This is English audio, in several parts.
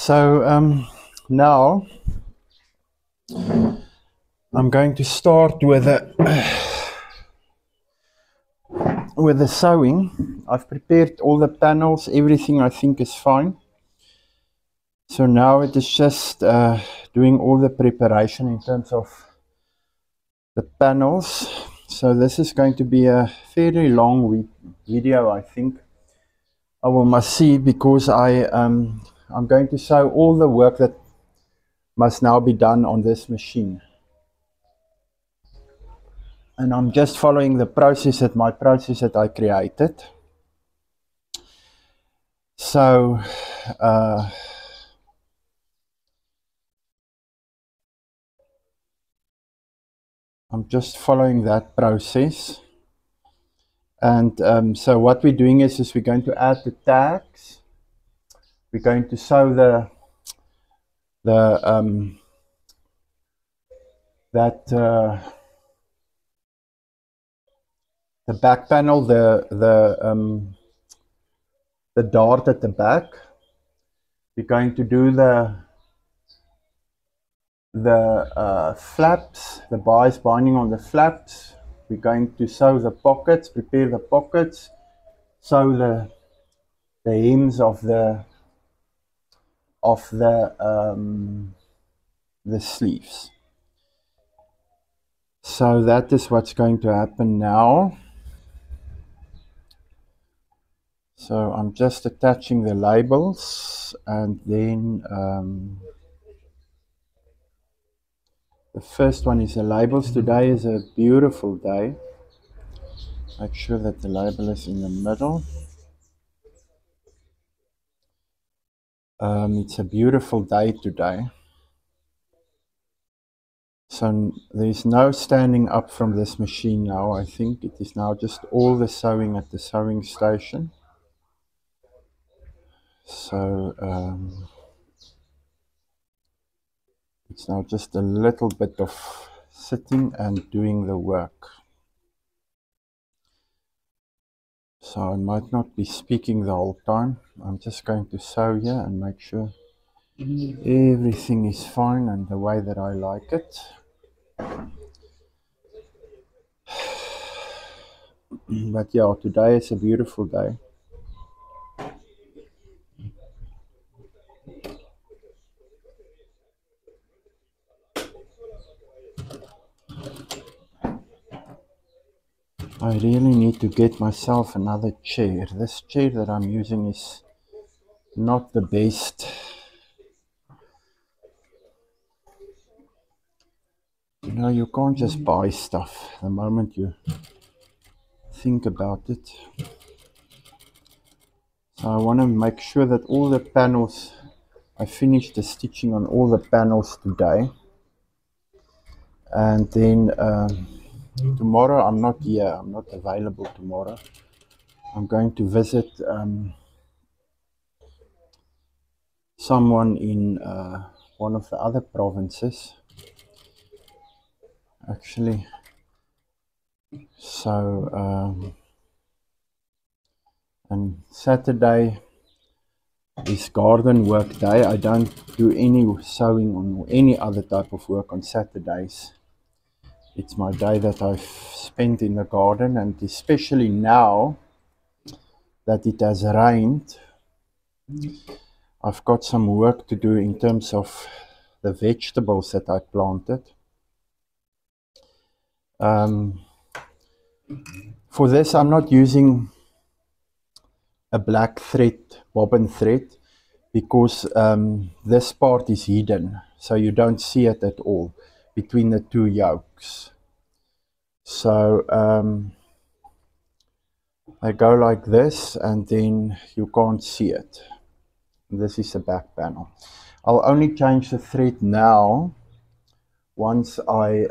Now I'm going to start with the sewing. I've prepared all the panels, everything I think is fine. So now it is just doing all the preparation in terms of the panels. So this is going to be a fairly long video, I think. I must see, because I'm going to show all the work that must now be done on this machine. And I'm just following the process that I created. So I'm just following that process. And so what we're doing is we're going to add the tags. We're going to sew the back panel, the dart at the back. We're going to do the flaps, the bias binding on the flaps. We're going to sew the pockets, prepare the pockets, sew the hems of the sleeves. So that is what's going to happen now. So I'm just attaching the labels, and then the first one is the labels. Today is a beautiful day. Make sure that the label is in the middle. It's a beautiful day today. So there's no standing up from this machine now. I think it is now just all the sewing at the sewing station. So it's now just a little bit of sitting and doing the work. So I might not be speaking the whole time. I'm just going to sew here and make sure everything is fine and the way that I like it. But yeah, today is a beautiful day. I really need to get myself another chair. This chair that I'm using is not the best. You know, you can't just buy stuff the moment you think about it. So I want to make sure that all the panels, I finished the stitching on all the panels today. And then tomorrow I'm not here, I'm not available tomorrow. I'm going to visit someone in one of the other provinces, actually. So and Saturday is garden work day. I don't do any sewing or any other type of work on Saturdays. It's my day that I've spent in the garden, and especially now that it has rained, I've got some work to do in terms of the vegetables that I planted. For this, I'm not using a black thread, bobbin thread, because this part is hidden, so you don't see it at all between the two yokes. So I go like this, and then you can't see it. This is the back panel. I'll only change the thread now once I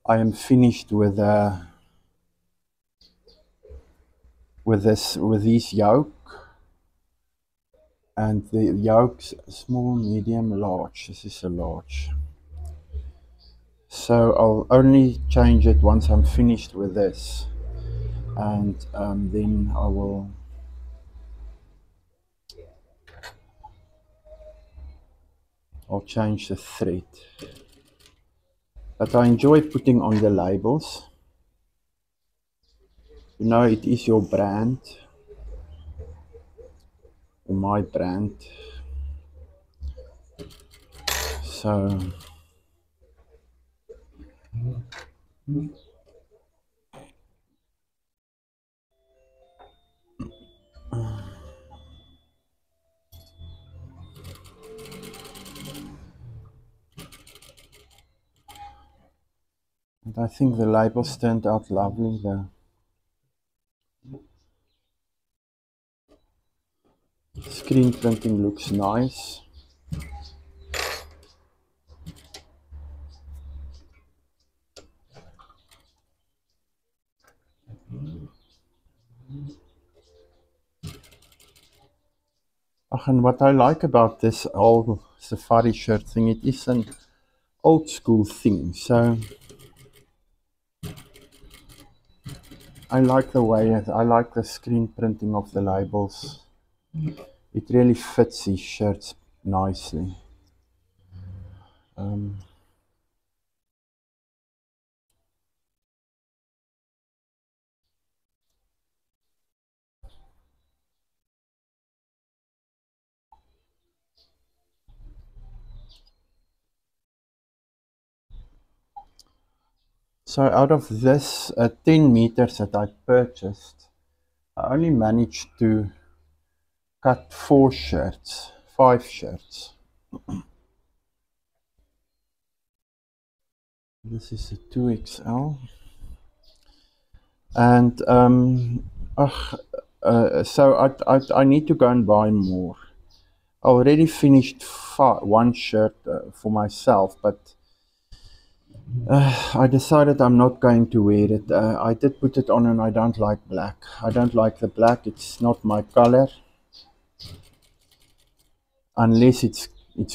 am finished with these yoke, and the yokes small, medium, large. This is a large. So I'll only change it once I'm finished with this, and then I will I'll change the thread. But I enjoy putting on the labels. You know, it is your brand, or my brand. So and I think the labels turned out lovely though. Screen printing looks nice. And what I like about this old safari shirt thing, it is an old school thing. So I like the way I like the screen printing of the labels. It really fits these shirts nicely. So out of this 10 meters that I purchased, I only managed to cut 5 shirts. This is a 2XL. And so I need to go and buy more. I already finished one shirt for myself, but I decided I'm not going to wear it. I did put it on and I don't like black. I don't like the black. It's not my color. Unless it's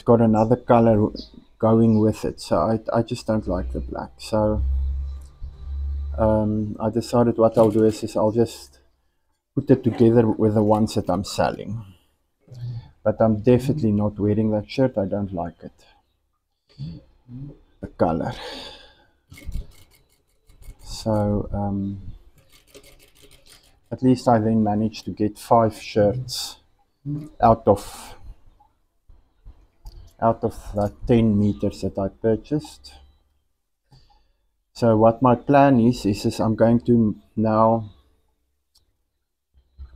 got another color going with it. So I just don't like the black. So I decided what I'll do is I'll just put it together with the ones that I'm selling. But I'm definitely not wearing that shirt. I don't like it. The color. So at least I then managed to get 5 shirts out of the 10 meters that I purchased. So what my plan is I'm going to now,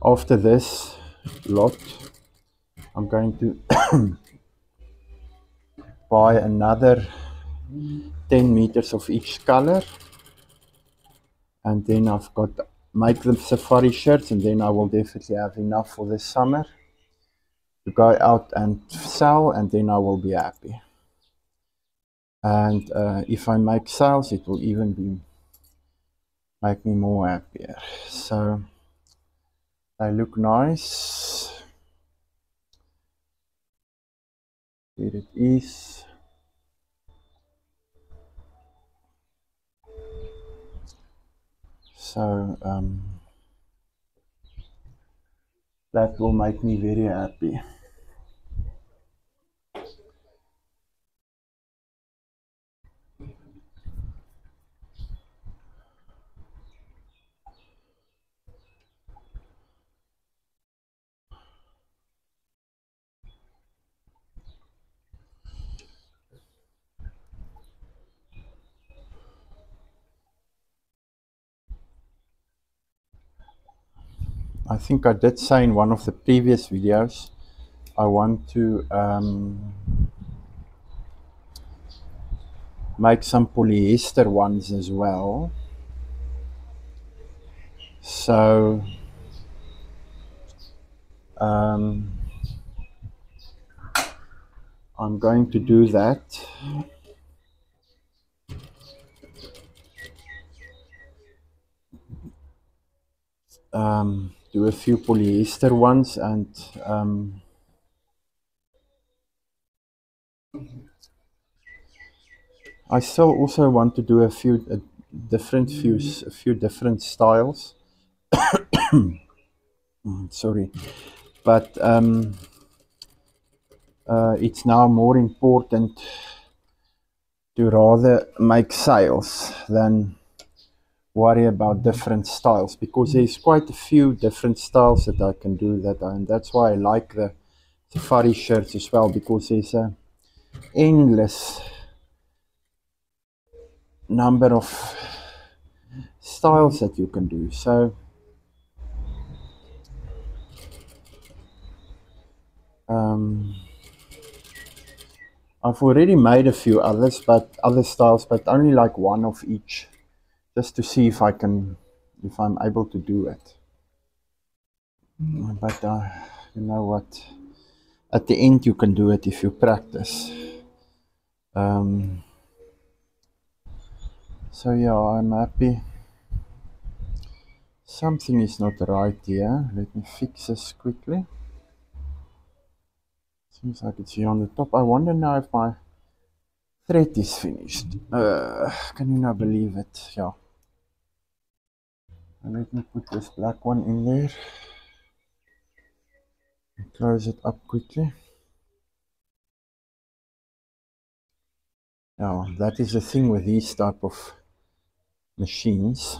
after this lot, I'm going to buy another 10 meters of each color, and then I've got make the safari shirts, and then I will definitely have enough for this summer to go out and sell, and then I will be happy. And if I make sales, it will even make me more happier. So they look nice. Here it is. So that will make me very happy. I think I did say in one of the previous videos, I want to make some polyester ones as well. So I'm going to do that. Do a few polyester ones, and I still also want to do a few different styles. Sorry, but it's now more important to rather make sales than worry about different styles, because there's quite a few different styles that I can do that, and that's why I like the safari shirts as well, because there's a endless number of styles that you can do. So I've already made a few others, but other styles, but only like one of each, just to see if if I'm able to do it. But you know what? At the end, you can do it if you practice. So yeah, I'm happy. Something is not right here. Let me fix this quickly. Seems like it's here on the top. I wonder now if my thread is finished. Can you not believe it? Yeah. And let me put this black one in there. Close it up quickly. Now, that is the thing with these type of machines.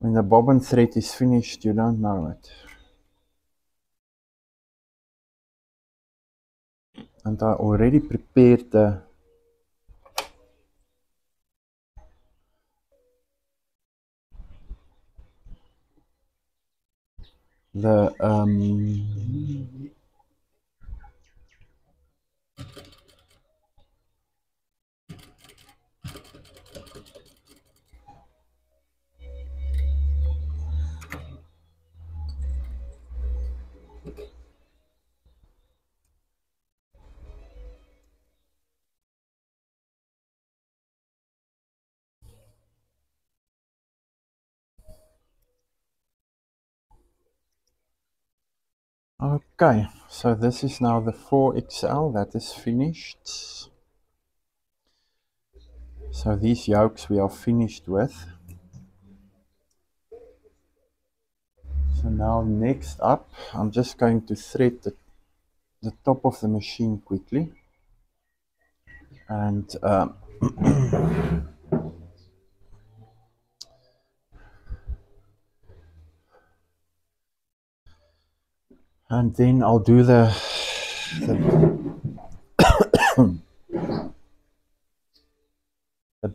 When the bobbin thread is finished, you don't know it. And I already prepared the the okay, so this is now the 4XL that is finished. So these yolks we are finished with. So now next up, I'm just going to thread the top of the machine quickly. And and then I'll do the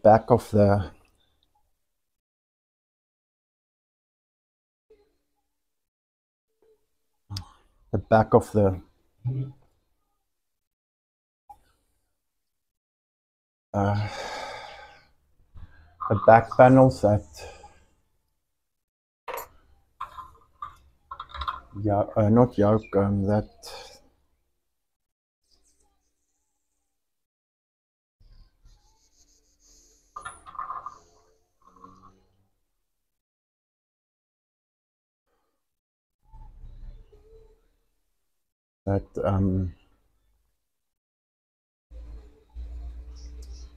back of the back of the back panels that not yoke,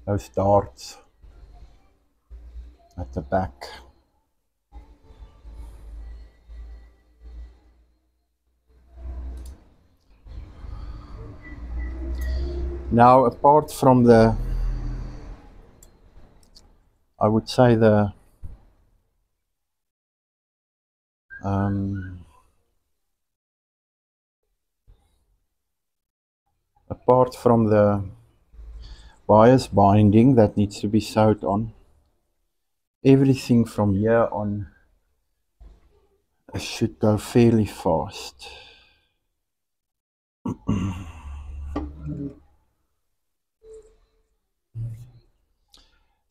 those darts at the back. Now, apart from I would say apart from the bias binding that needs to be sewed on, everything from here on should go fairly fast.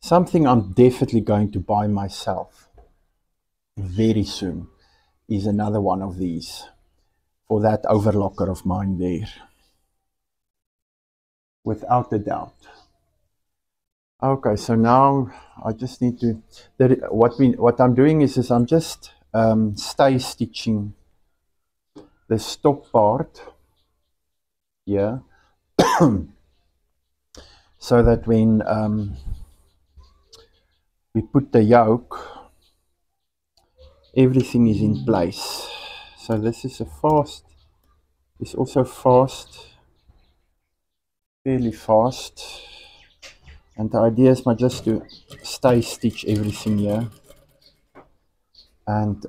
Something I'm definitely going to buy myself very soon is another one of these for that overlocker of mine there. Without a doubt. Okay, so now I just need to, what I'm doing is I'm just stay stitching the stop part here so that when we put the yoke, everything is in place. So this is a fast, it's also fast, fairly fast. And the idea is just to stay stitch everything here. And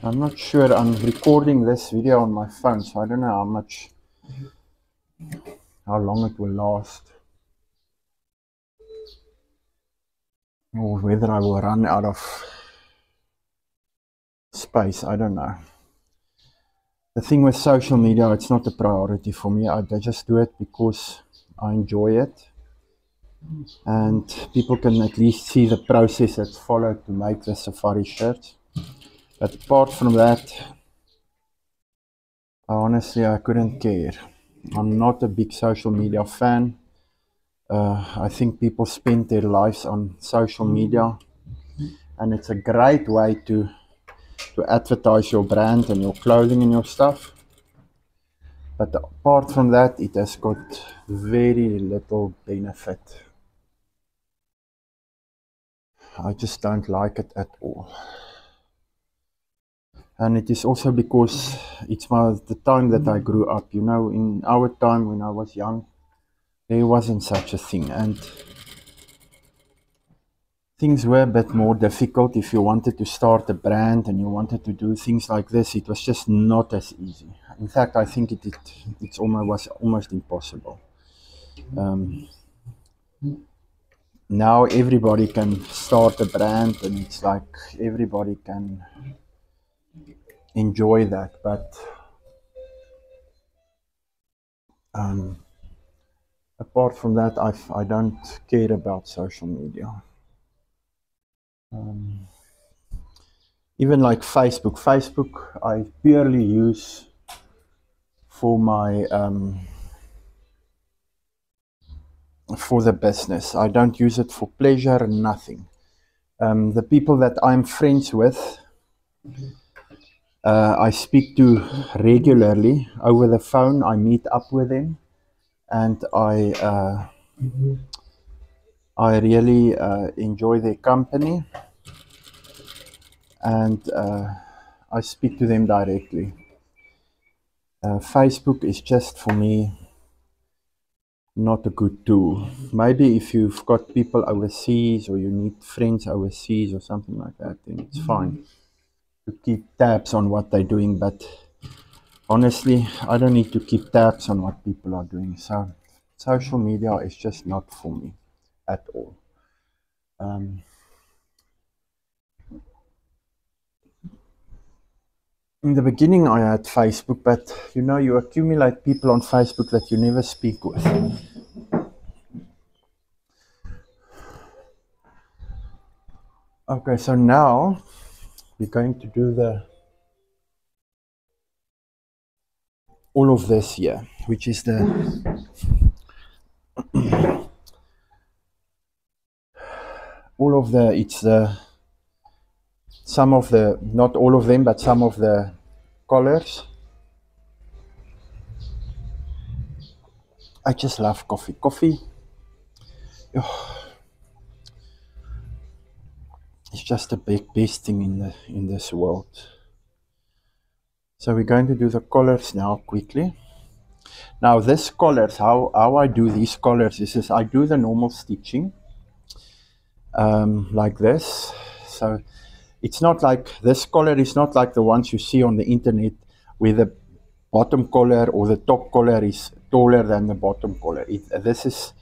I'm not sure, I'm recording this video on my phone, so I don't know how long it will last, or whether I will run out of space, I don't know. The thing with social media, it's not a priority for me. I just do it because I enjoy it, and people can at least see the process that's followed to make the safari shirts. But apart from that, honestly, I couldn't care. I'm not a big social media fan. I think people spend their lives on social media, and it's a great way to advertise your brand and your clothing and your stuff. But apart from that, it has got very little benefit. I just don't like it at all. And it is also because it's the time that I grew up. You know, in our time when I was young, there wasn't such a thing, and things were a bit more difficult. If you wanted to start a brand and you wanted to do things like this, it was just not as easy. In fact, I think it was almost impossible. Now everybody can start a brand, and it's like everybody can enjoy that. But apart from that, I don't care about social media. Even like Facebook. Facebook I purely use for my for the business. I don't use it for pleasure, nothing. The people that I'm friends with, I speak to regularly over the phone. I meet up with them, and I really enjoy their company, and I speak to them directly. Facebook is just for me not a good tool. Maybe if you've got people overseas, or you need friends overseas or something like that, then it's fine to keep tabs on what they're doing. But honestly, I don't need to keep tabs on what people are doing. So social media is just not for me at all. In the beginning I had Facebook, but you know, you accumulate people on Facebook that you never speak with. Okay, so now we're going to do all of this here, which is some of the, not all of them, but some of the collars. I just love coffee. Coffee, it's just the best thing in this world. So we're going to do the collars now quickly. Now this collars, how I do these collars is I do the normal stitching like this. So it's not like, this collar is not like the ones you see on the internet where the bottom collar or the top collar is taller than the bottom collar. This is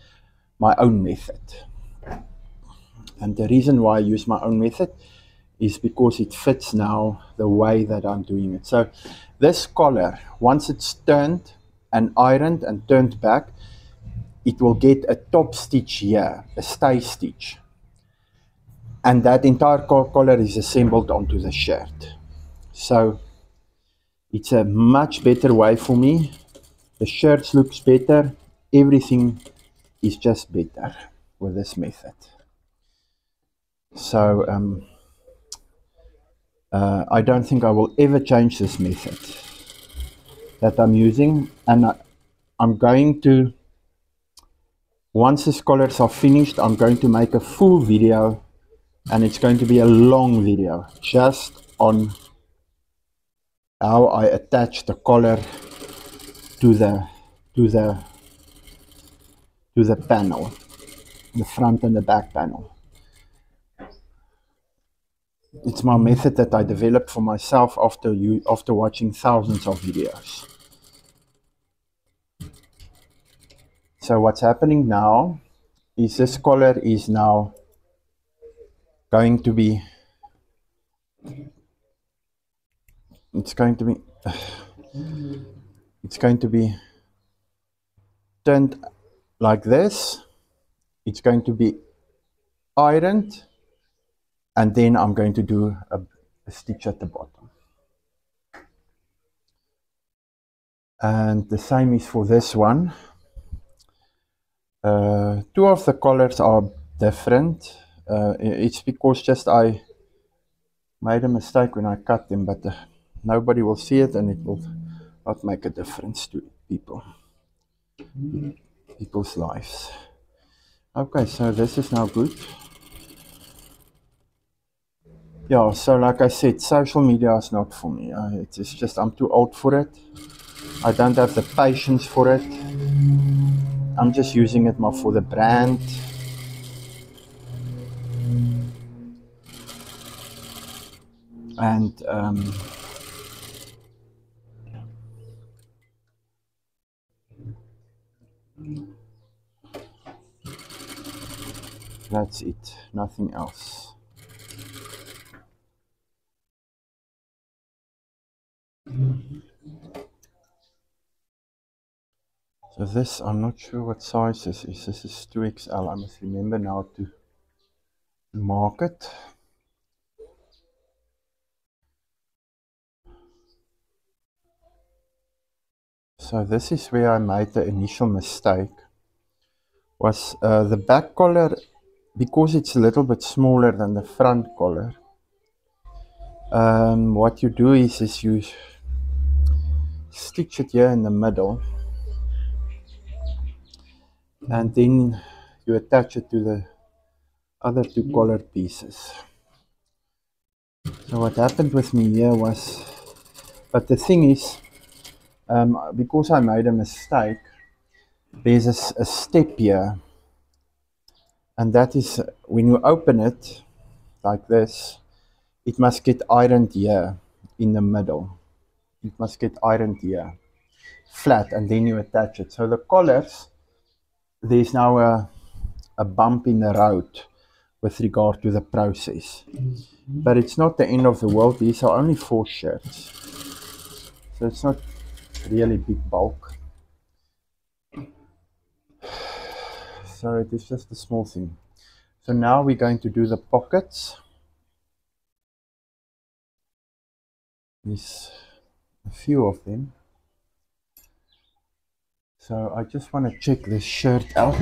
my own method. And the reason why I use my own method is because it fits now the way that I'm doing it. So this collar, once it's turned and ironed and turned back, it will get a top stitch here, a stay stitch. And that entire collar is assembled onto the shirt. So it's a much better way for me. The shirts looks better. Everything is just better with this method. So I don't think I will ever change this method. that I'm using, and I'm going to, once the scholars are finished, I'm going to make a full video, and it's going to be a long video just on how I attach the collar to the to the to the panel, the front and the back panel. It's my method that I developed for myself after watching thousands of videos. So what's happening now is this collar is now going to be, it's going to be turned like this. It's going to be ironed, and then I'm going to do a stitch at the bottom. And the same is for this one. Two of the collars are different. It's because just I made a mistake when I cut them, but nobody will see it, and it will not make a difference to people's lives. Okay, so this is now good. Yeah, so like I said, social media is not for me. It's just I'm too old for it. I don't have the patience for it. I'm just using it more for the brand. And that's it, nothing else. So this, I'm not sure what size this is. This is 2XL. I must remember now to mark it. So this is where I made the initial mistake. Was the back collar, because it's a little bit smaller than the front collar. What you do is you stitch it here in the middle, and then you attach it to the other two collar pieces. So what happened with me here was, but the thing is, because I made a mistake, there's a step here, and that is when you open it like this, it must get ironed here in the middle. It must get ironed here flat, and then you attach it. So the collars, there's now a bump in the road with regard to the process. But it's not the end of the world. These are only 4 shirts, so it's not really big bulk. So it is just a small thing. So now we're going to do the pockets. There's a few of them. So I just want to check this shirt out.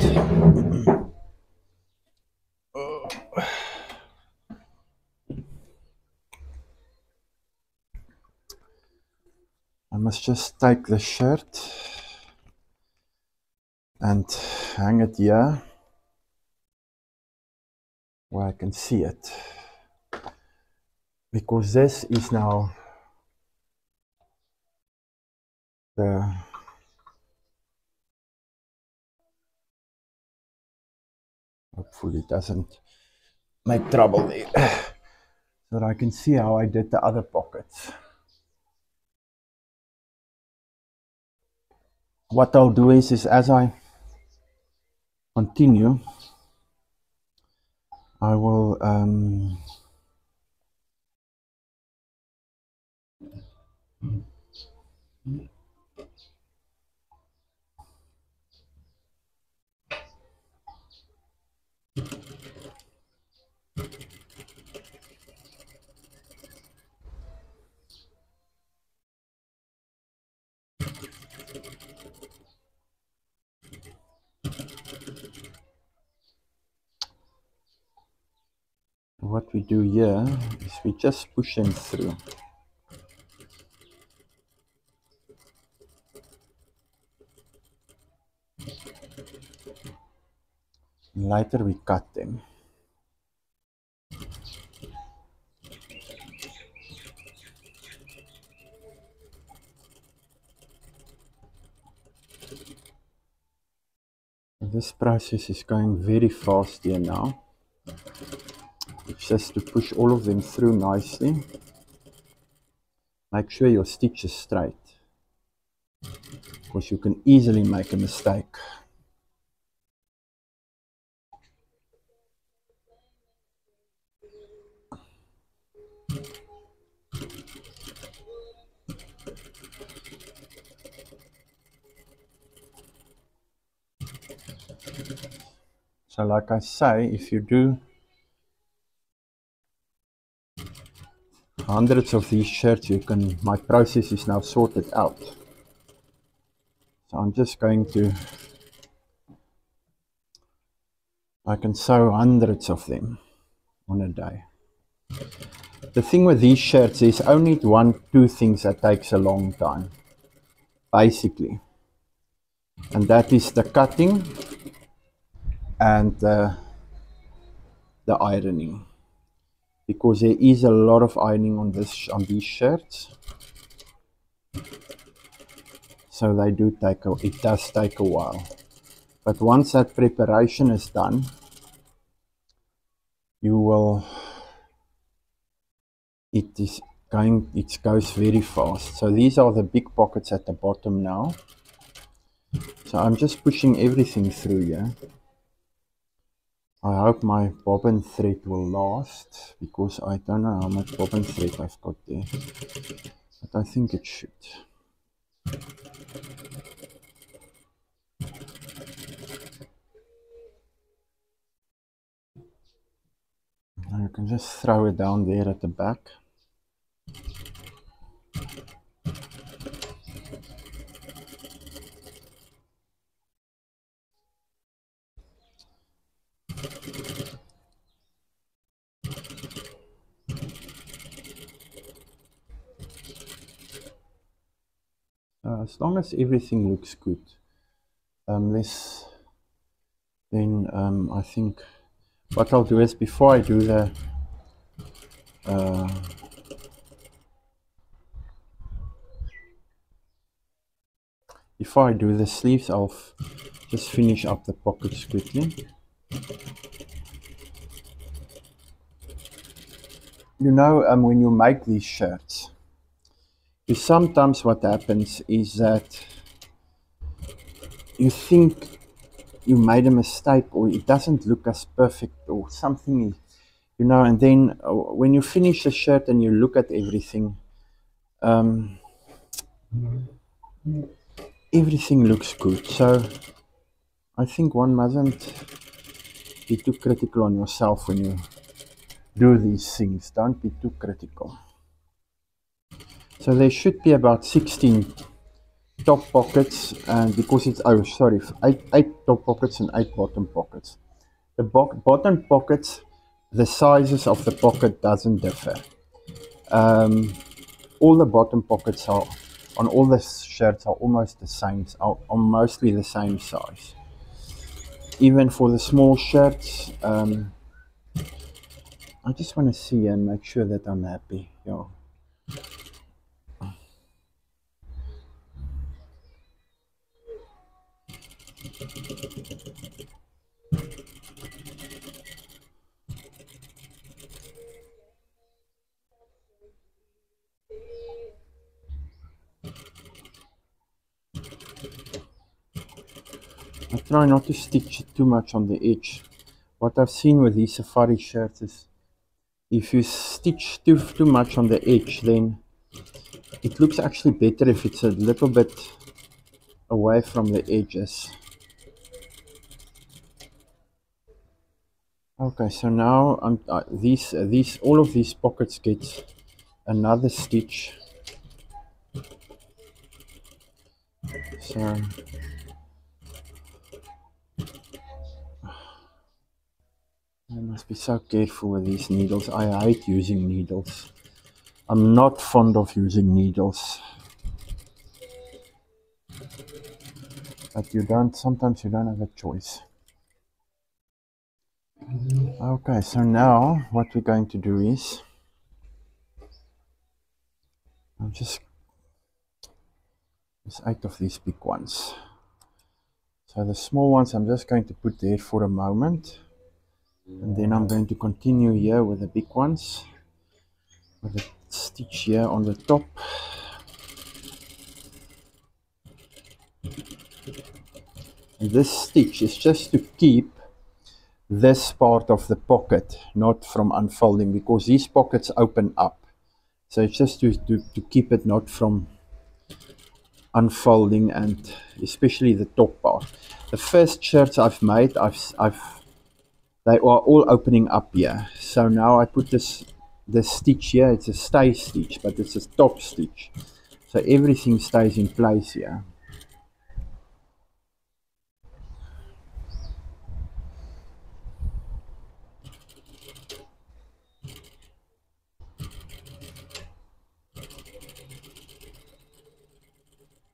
I must just take the shirt and hang it here where I can see it, because this is now the hopefully it doesn't make trouble there, so that I can see how I did the other pockets. What I'll do is as I continue, I will what we do here is we just push them through. And later we cut them. This process is going very fast here now. It's just to push all of them through nicely. Make sure your stitch is straight, because you can easily make a mistake. So like I say, if you do hundreds of these shirts, my process is now sorted out. So I'm just going to, I can sew hundreds of them on a day. The thing with these shirts is only two things that takes a long time, basically. And that is the cutting and the ironing. Because there is a lot of ironing on these shirts. So it does take a while. But once that preparation is done, it goes very fast. So these are the big pockets at the bottom now. So I'm just pushing everything through here. I hope my bobbin thread will last, because I don't know how much bobbin thread I've got there, but I think it should. Now you can just throw it down there at the back. As long as everything looks good, I think what I'll do is, before I do the sleeves, I'll just finish up the pockets quickly. You know, when you make these shirts, sometimes what happens is that you think you made a mistake, or it doesn't look as perfect, or something, you know, and then when you finish the shirt and you look at everything, everything looks good. So I think one mustn't be too critical on yourself when you do these things. Don't be too critical. So there should be about 16 top pockets, and because it's 8 top pockets and 8 bottom pockets. The bottom pockets, the sizes of the pocket doesn't differ. All the bottom pockets are on all the shirts are almost the same, are mostly the same size. Even for the small shirts, I just want to see and make sure that I'm happy. Yeah. I try not to stitch too much on the edge. What I've seen with these safari shirts is, if you stitch too much on the edge, then it looks actually better if it's a little bit away from the edges. Okay, so now all of these pockets get another stitch. So I must be so careful with these needles. I hate using needles. I'm not fond of using needles. But sometimes you don't have a choice. Okay, so now what we're going to do is there's 8 of these big ones. So the small ones I'm just going to put there for a moment, and then I'm going to continue here with the big ones with a stitch here on the top. And this stitch is just to keep this part of the pocket not from unfolding, because these pockets open up. So it's just to keep it not from unfolding, and especially the top part. The first shirts I've made, they are all opening up here. So now I put this stitch here. It's a stay stitch, but it's a top stitch. So everything stays in place here.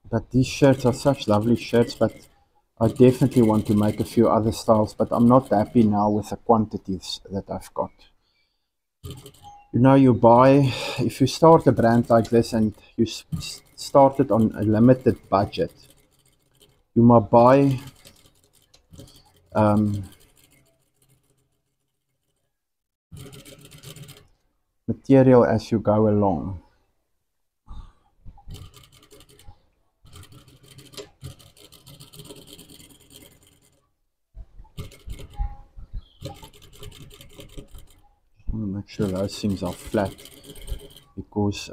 But these shirts are such lovely shirts, but I definitely want to make a few other styles, but I'm not happy now with the quantities that I've got. You know, you buy, if you start a brand like this and you start it on a limited budget, you must buy material as you go along. I want to make sure those things are flat, because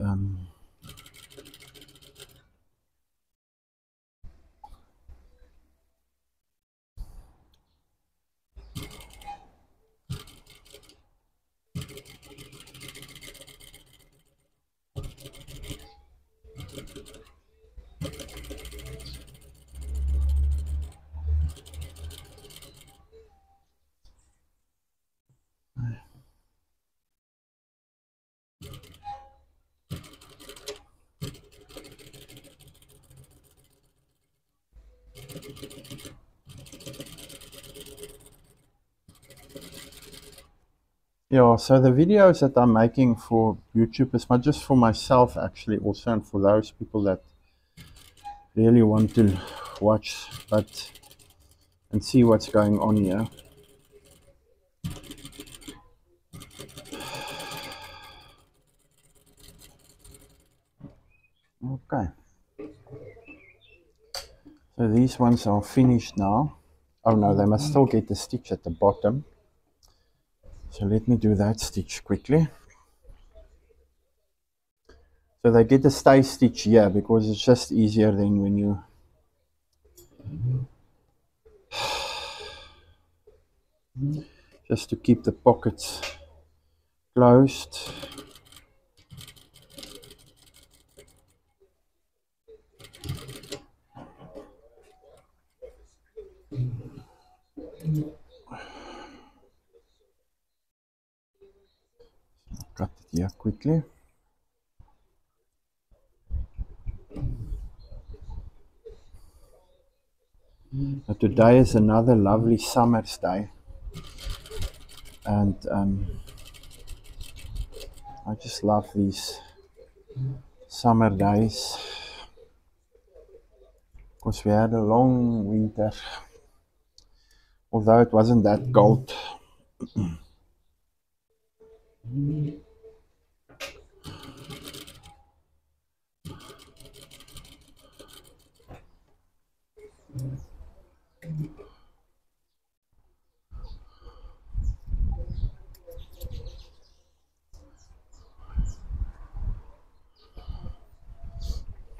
yeah, so the videos that I'm making for YouTube is not just for myself, actually, also, and for those people that really want to watch and see what's going on here. Okay, so these ones are finished now. Oh no, they must still get the stitch at the bottom. So let me do that stitch quickly. So they get the stay stitch here because it's just easier than when you just to keep the pockets closed. Cut it here quickly. But today is another lovely summer's day, and I just love these summer days because we had a long winter, although it wasn't that cold.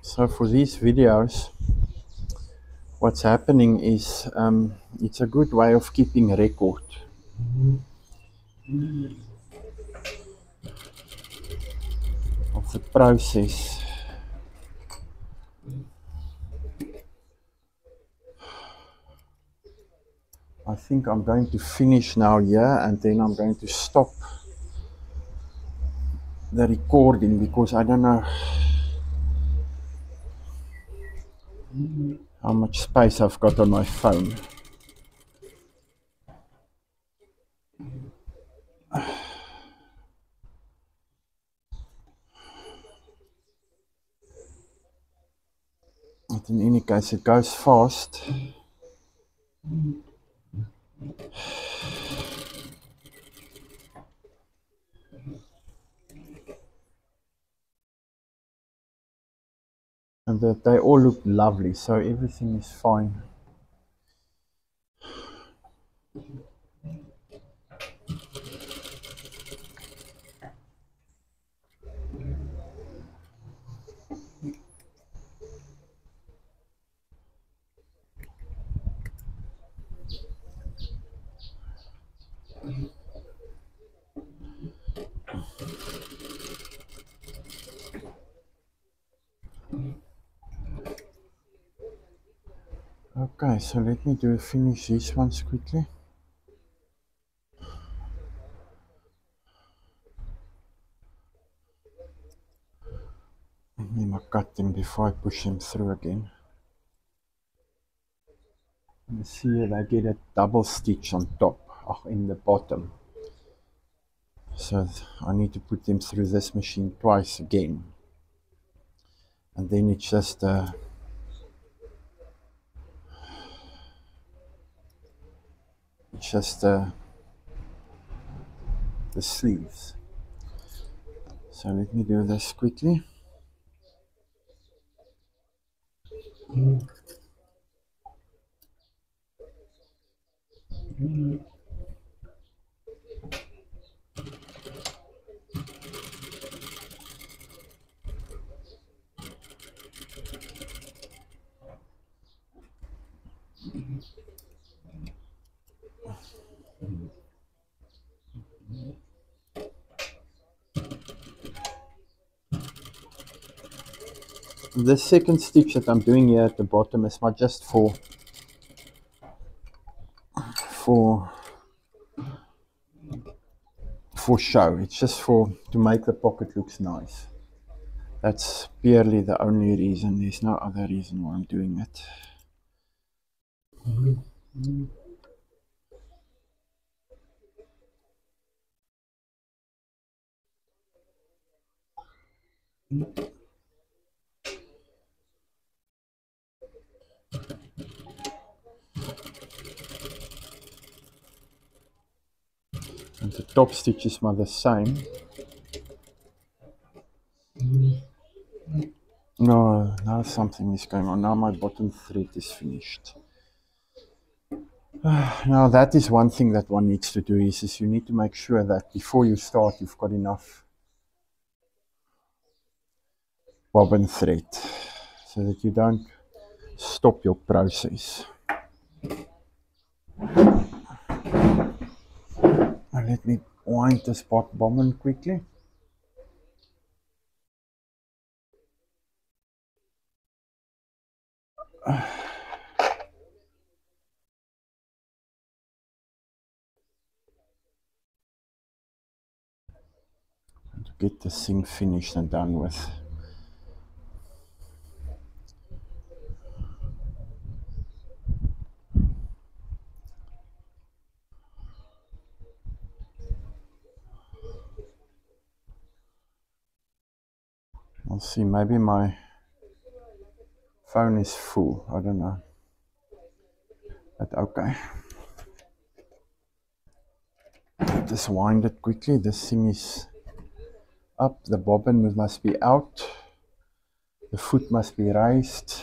So for these videos, what's happening is it's a good way of keeping record. Of the process. I think I'm going to finish now here, and then I'm going to stop the recording because I don't know how much space I've got on my phone. But in any case, it goes fast. And they all look lovely, so everything is fine. Okay, so let me finish these ones quickly. Let me cut them before I push them through again. You see here I get a double stitch on top, in the bottom. So I need to put them through this machine twice again. And then it's just the sleeves. So let me do this quickly. The second stitch that I'm doing here at the bottom is not just for show. It's just to make the pocket looks nice. That's purely the only reason. There's no other reason why I'm doing it. And the top stitches are the same. No, now something is going on. Now my bottom thread is finished. Now that is one thing that one needs to do is you need to make sure that before you start you've got enough bobbin thread so that you don't stop your process. Now let me wind this bobbin quickly. And to get this thing finished and done with. I'll see, maybe my phone is full, I don't know. But okay. Just wind it quickly. This thing is up, the bobbin must be out, the foot must be raised.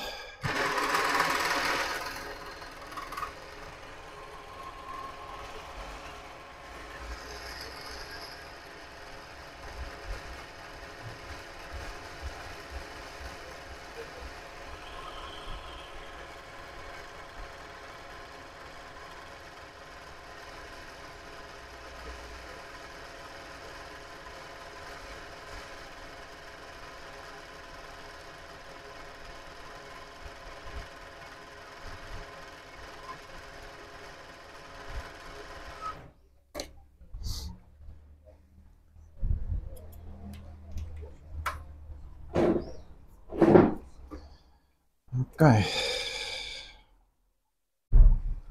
Okay,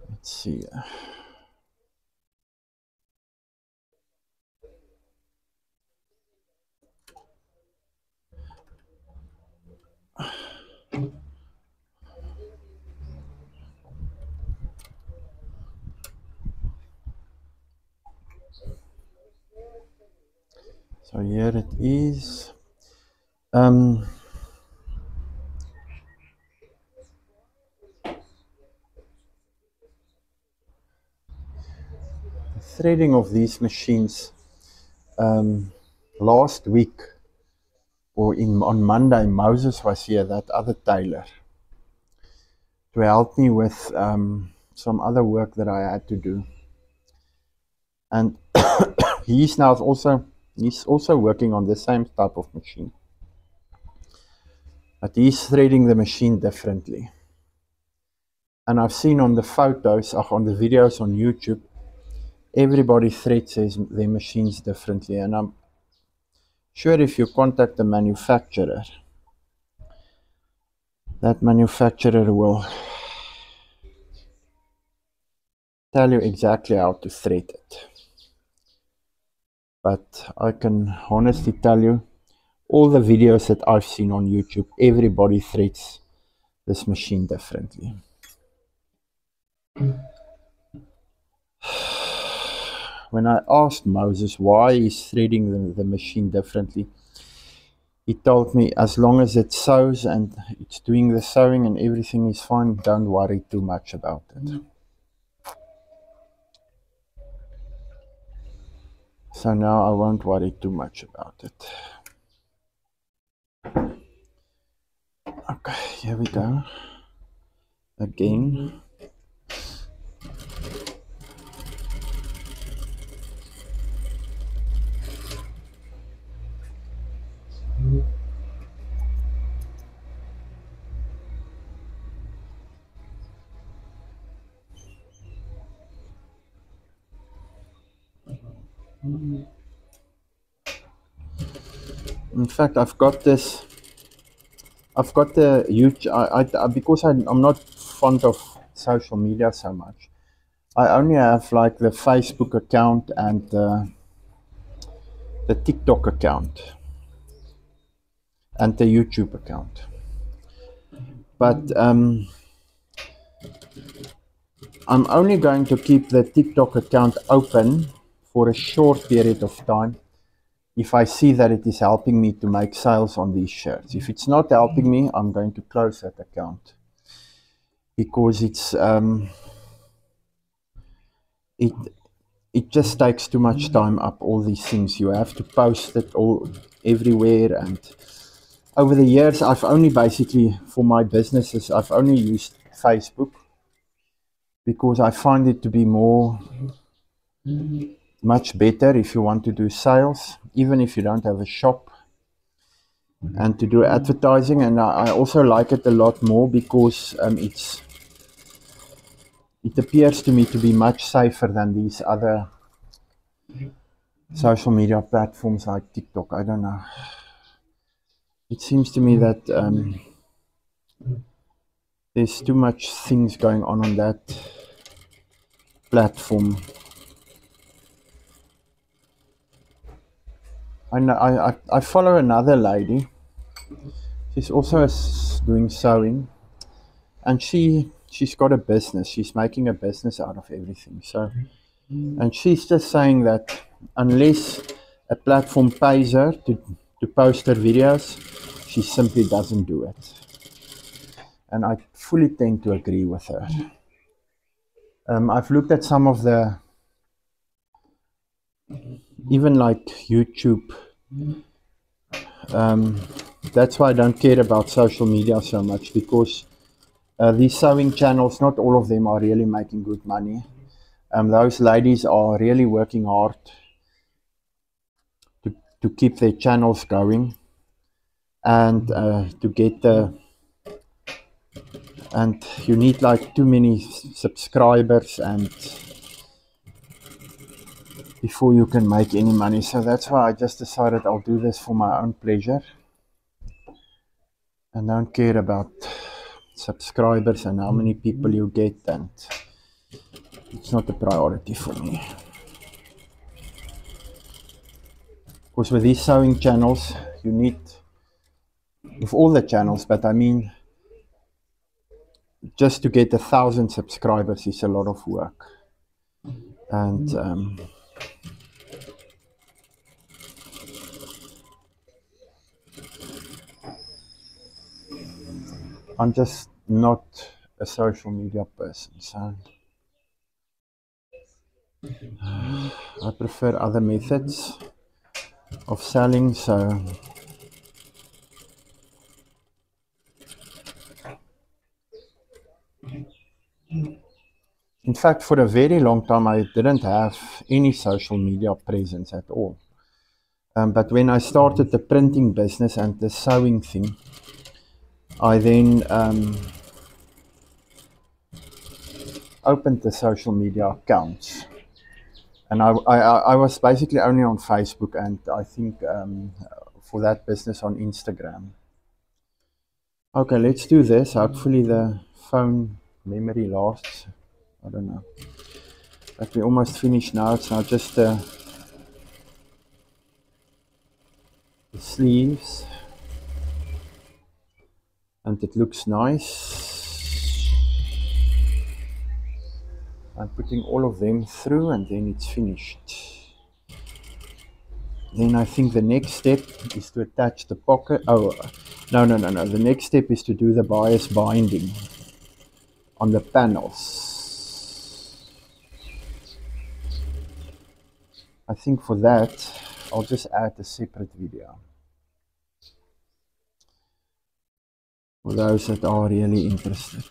let's see. So here it is. Threading of these machines, last week or on Monday, Moses was here, that other tailor, to help me with some other work that I had to do. And he's also working on the same type of machine, but he's threading the machine differently. And I've seen on the photos, on the videos on YouTube, everybody threads their machines differently. And I'm sure if you contact the manufacturer, that manufacturer will tell you exactly how to thread it. But I can honestly tell you, all the videos that I've seen on YouTube, everybody threads this machine differently. When I asked Moses why he's threading the machine differently, he told me as long as it sews and it's doing the sewing and everything is fine, don't worry too much about it. So now I won't worry too much about it. Okay, here we go. Again. In fact, I've got the YouTube, because I'm not fond of social media so much. I only have like the Facebook account and the TikTok account and the YouTube account. But I'm only going to keep the TikTok account open for a short period of time if I see that it is helping me to make sales on these shirts. If it's not helping me, I'm going to close that account, because it just takes too much time up, all these things. You have to post it all everywhere, and over the years I've only basically, for my businesses, I've only used Facebook, because I find it to be much better if you want to do sales, even if you don't have a shop, and to do advertising. And I also like it a lot more because it appears to me to be much safer than these other social media platforms like TikTok. I don't know. It seems to me that there's too much things going on that platform. I follow another lady. She's also doing sewing, and she's got a business. She's making a business out of everything. So, and she's just saying that unless a platform pays her to post her videos, she simply doesn't do it. And I fully tend to agree with her. I've looked at some of the, even like YouTube. That's why I don't care about social media so much, because these sewing channels, not all of them are really making good money. Those ladies are really working hard to keep their channels going, and to get and you need like too many subscribers and before you can make any money. So that's why I just decided I'll do this for my own pleasure and don't care about subscribers and how many people you get, and it's not a priority for me. Because with these sewing channels, you need, with all the channels, but I mean, just to get 1,000 subscribers is a lot of work. And I'm just not a social media person, so I prefer other methods of selling. So in fact, for a very long time, I didn't have any social media presence at all. But when I started the printing business and the sewing thing, I then opened the social media accounts. And I was basically only on Facebook and I think for that business on Instagram. Okay, let's do this. Hopefully the phone memory lasts. I don't know. But we're almost finished now. It's now just the sleeves. And it looks nice. I'm putting all of them through and then it's finished. Then I think the next step is to attach the pocket. Oh, no. The next step is to do the bias binding on the panels. I think for that, I'll just add a separate video. For those that are really interested.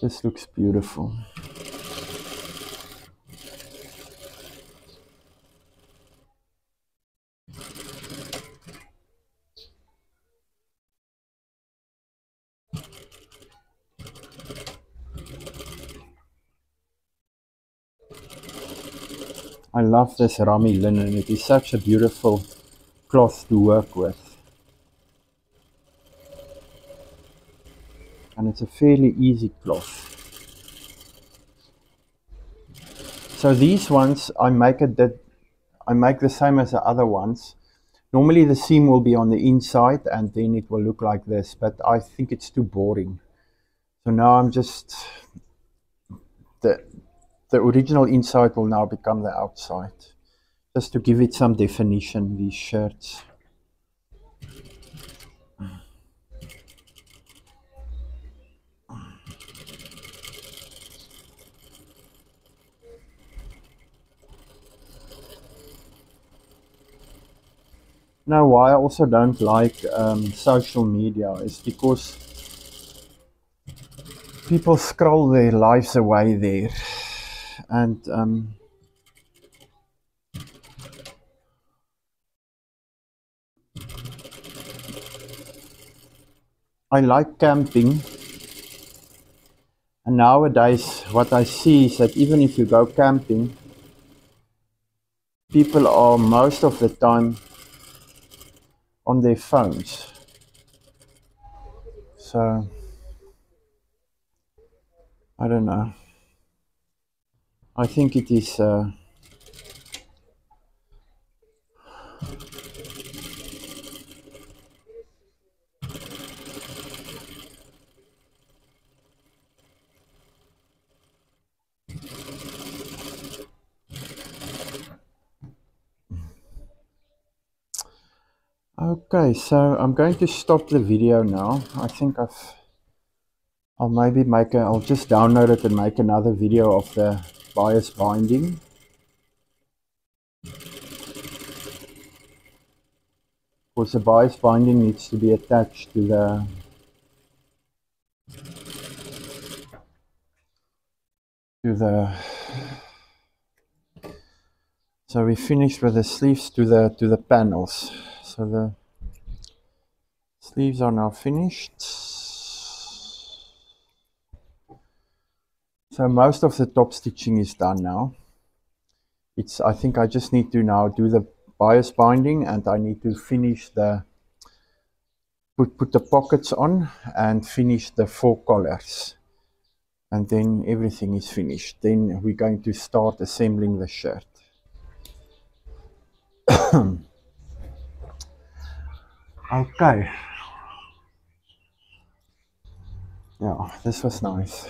This looks beautiful. I love this Rami linen. It is such a beautiful cloth to work with. And it's a fairly easy cloth. So these ones, I make the same as the other ones. Normally the seam will be on the inside and then it will look like this, but I think it's too boring. So now I'm just, the original inside will now become the outside. Just to give it some definition, these shirts. Now, why I also don't like social media is because people scroll their lives away there, and I like camping, and nowadays what I see is that even if you go camping, people are most of the time on their phones. So I don't know. I think it is okay, so I'm going to stop the video now. I think I'll maybe I'll just download it and make another video of the bias binding. Of course, the bias binding needs to be attached to the so we finished with the sleeves to the panels. So the sleeves are now finished. So most of the top stitching is done now. I think I just need to now do the bias binding and I need to finish the put the pockets on and finish the 4 collars. And then everything is finished. Then we're going to start assembling the shirt. Okay. Yeah, this was nice.